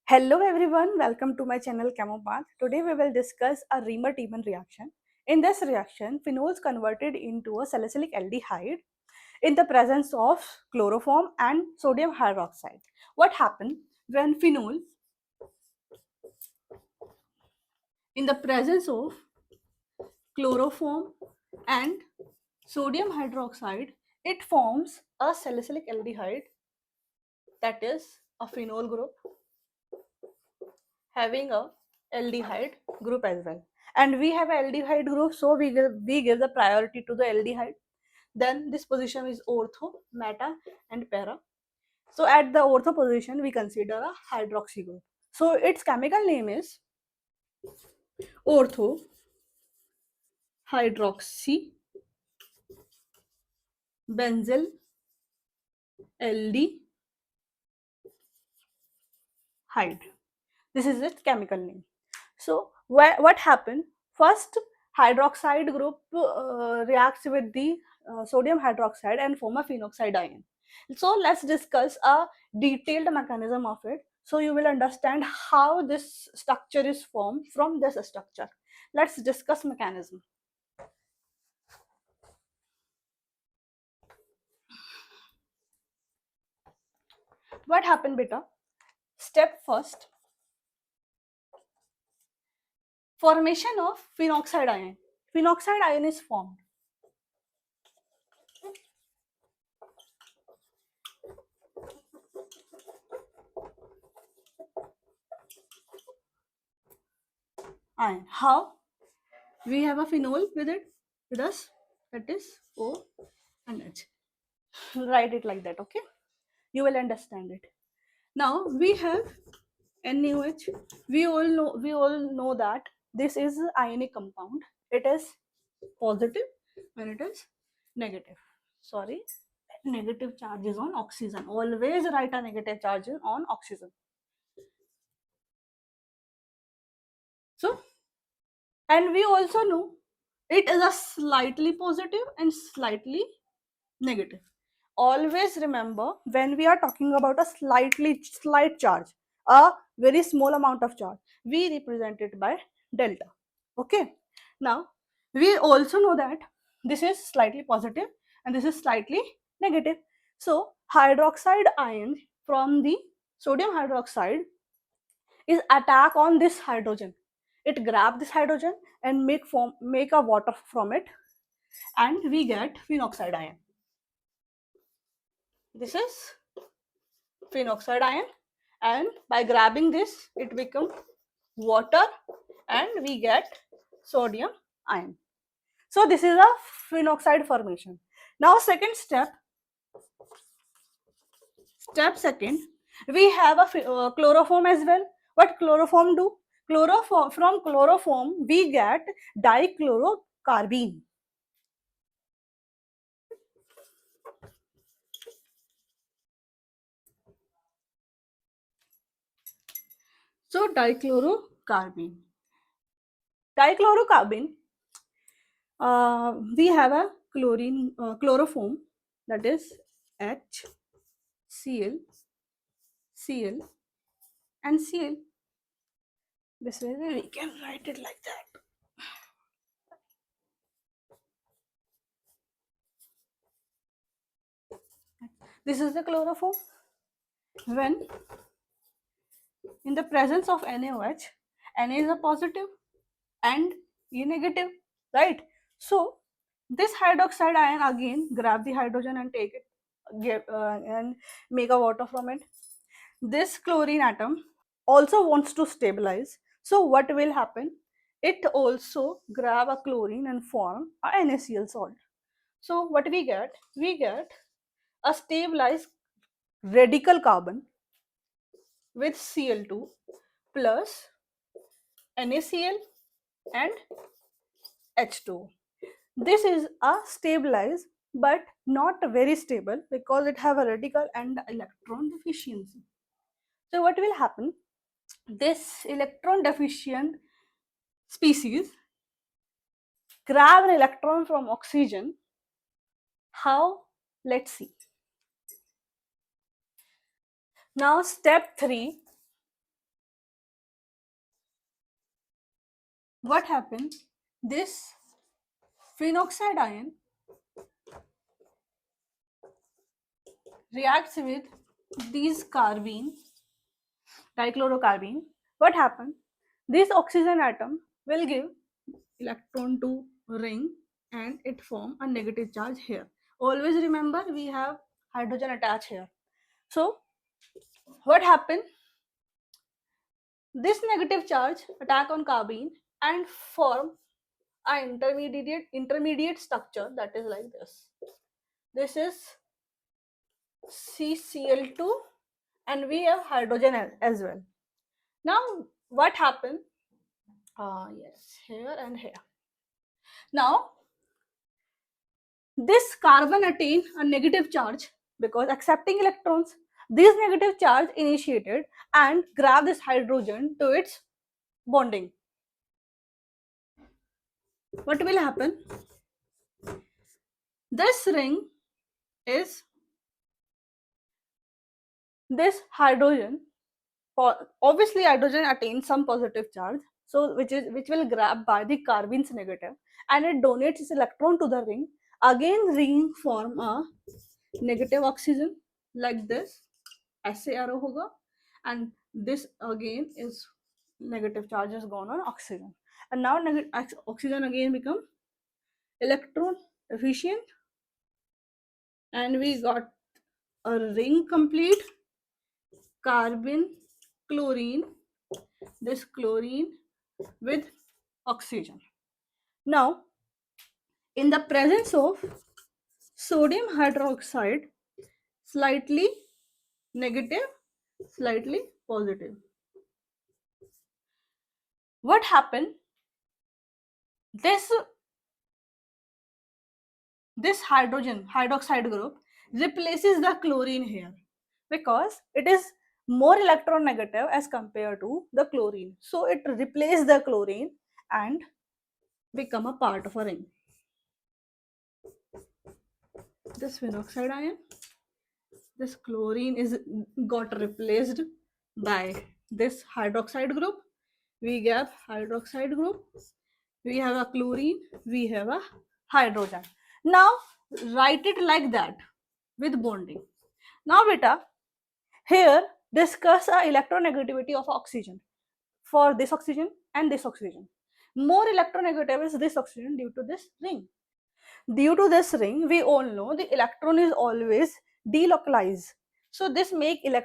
Hello everyone, welcome to my channel Chemopath. Today we will discuss a Reimer Tiemann reaction. In this reaction, phenols converted into a salicylic aldehyde in the presence of chloroform and sodium hydroxide. What happened when phenol in the presence of chloroform and sodium hydroxide, it forms a salicylic aldehyde, that is a phenol group having a aldehyde group as well, and we have aldehyde group, so we give the priority to the aldehyde. Then this position is ortho, meta and para. So at the ortho position we consider a hydroxy group, so its chemical name is ortho hydroxy benzyl aldehyde. This is its chemical name. So what happened? First, hydroxide group reacts with the sodium hydroxide and form a phenoxide ion. So let's discuss a detailed mechanism of it. So you will understand how this structure is formed from this structure. Let's discuss mechanism. What happened, beta? Step first, formation of phenoxide ion. Phenoxide ion is formed. Ion. How? We have a phenol with us, that is O and H. Write it like that, okay? You will understand it. Now we have NaOH. We all know that this is an ionic compound. It is positive when it is negative. Sorry, negative charge is on oxygen. Always write a negative charge on oxygen. So, and we also know it is a slightly positive and slightly negative. Always remember, when we are talking about a slight charge, a very small amount of charge, we represent it by delta. Okay, now we also know that this is slightly positive and this is slightly negative. So hydroxide ion from the sodium hydroxide is attack on this hydrogen. It grab this hydrogen and make a water from it, and we get phenoxide ion. This is phenoxide ion, and by grabbing this it becomes water and we get sodium ion. So this is a phenoxide formation. Now step second, we have a chloroform as well. What chloroform do? From chloroform we get dichlorocarbene. So dichlorocarbene. Dichlorocarbene, we have a chloroform, that is HCl, Cl and Cl. This way we can write it like that. This is the chloroform. When in the presence of NaOH, Na is a positive and E negative, right? So this hydroxide ion again grab the hydrogen and take it, and make a water from it. This chlorine atom also wants to stabilize. So what will happen? It also grab a chlorine and form a NaCl salt. So what we get? We get a stabilized radical carbon with Cl2 plus NaCl and H2. This is a stabilized but not very stable because it have a radical and electron deficiency. So what will happen? This electron deficient species grab an electron from oxygen. How? Let's see. Now step 3, what happens? This phenoxide ion reacts with these carbene, dichlorocarbene. What happens? This oxygen atom will give electron to ring and it form a negative charge here. Always remember we have hydrogen attached here. So what happened? This negative charge attack on carbene and form an intermediate structure that is like this. This is CCl₂ and we have hydrogen as well. Now what happened? Yes, here and here. Now this carbon attain a negative charge because accepting electrons. This negative charge initiated and grab this hydrogen to its bonding. What will happen? This ring is this hydrogen. Obviously, hydrogen attains some positive charge, so which will grab by the carbene's negative, and it donates its electron to the ring. Again, ring form a negative oxygen like this, ऐसे arrow होगा, and this again is negative charge is gone on oxygen, and now oxygen again become electron efficient, and we got a ring complete. Carbon, chlorine, this chlorine with oxygen. Now, in the presence of sodium hydroxide, slightly negative, slightly positive. What happened? This hydrogen hydroxide group replaces the chlorine here because it is more electronegative as compared to the chlorine. So it replaces the chlorine and become a part of a ring. This phenoxide ion, this chlorine is got replaced by this hydroxide group. We get hydroxide group, we have a chlorine, we have a hydrogen. Now write it like that with bonding. Now beta, here discuss a electronegativity of oxygen for this oxygen and this oxygen. More electronegative is this oxygen due to this ring. Due to this ring, we all know the electron is always delocalized. So this make the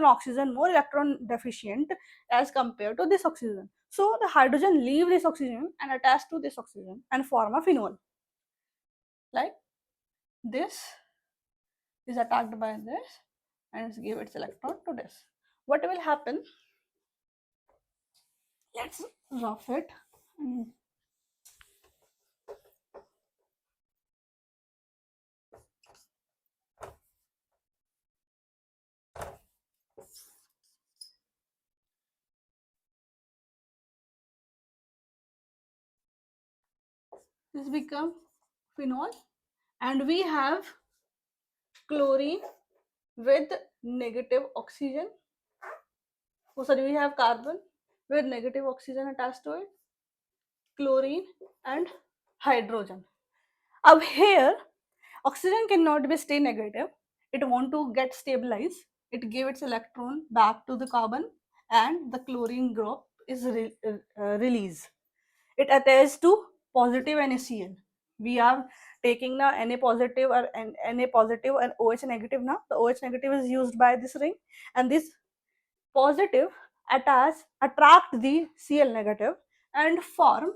oxygen more electron deficient as compared to this oxygen. So the hydrogen leave this oxygen and attach to this oxygen and form a phenol. Like this is attacked by this and give its electron to this. What will happen? Let's rough it. This become phenol and we have chlorine with negative oxygen. Oh, sorry, we have carbon with negative oxygen attached to it, chlorine and hydrogen. Up here, oxygen cannot be stay negative. It want to get stabilized. It give its electron back to the carbon and the chlorine group is released. It attaches to positive NaCl. We are taking now Na positive or Na positive and OH negative now. The OH negative is used by this ring and this positive attract the Cl negative and form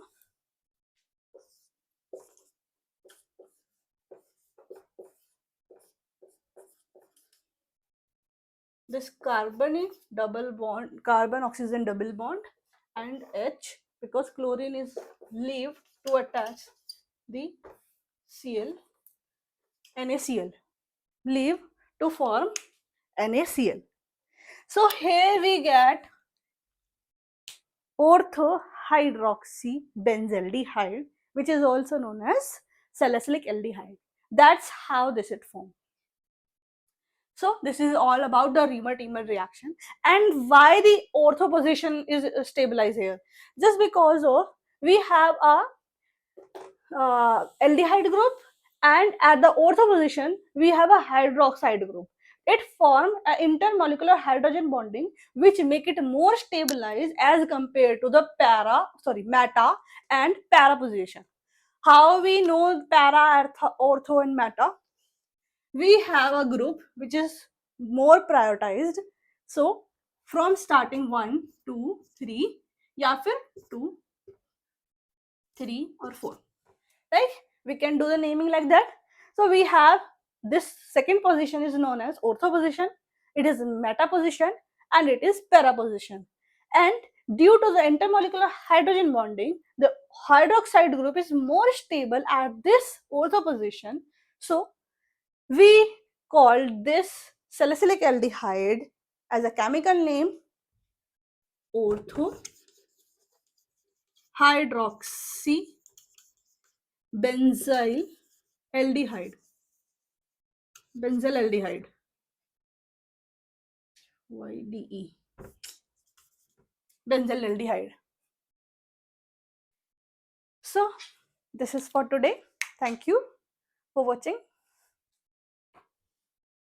this carbon oxygen double bond and H because chlorine is leave to attach the Cl NaCl leave to form NaCl. So here we get ortho-hydroxybenzaldehyde, which is also known as salicylic aldehyde. That's how this is formed. So this is all about the Reimer Tiemann reaction and why the ortho position is stabilized here. Just because of we have a aldehyde group, and at the ortho position we have a hydroxide group. It forms an intermolecular hydrogen bonding which make it more stabilized as compared to the meta and para position. How we know para, ortho and meta? We have a group which is more prioritized. So from starting 1, 2, 3 या फिर 2, 3 or 4, right? We can do the naming like that. So we have this second position is known as ortho position, it is meta position, and it is para position. And due to the intermolecular hydrogen bonding, the hydroxide group is more stable at this ortho position. So we called this salicylic aldehyde as a chemical name ortho-hydroxybenzaldehyde. Benzaldehyde. YDE. Benzaldehyde. So this is for today. Thank you for watching.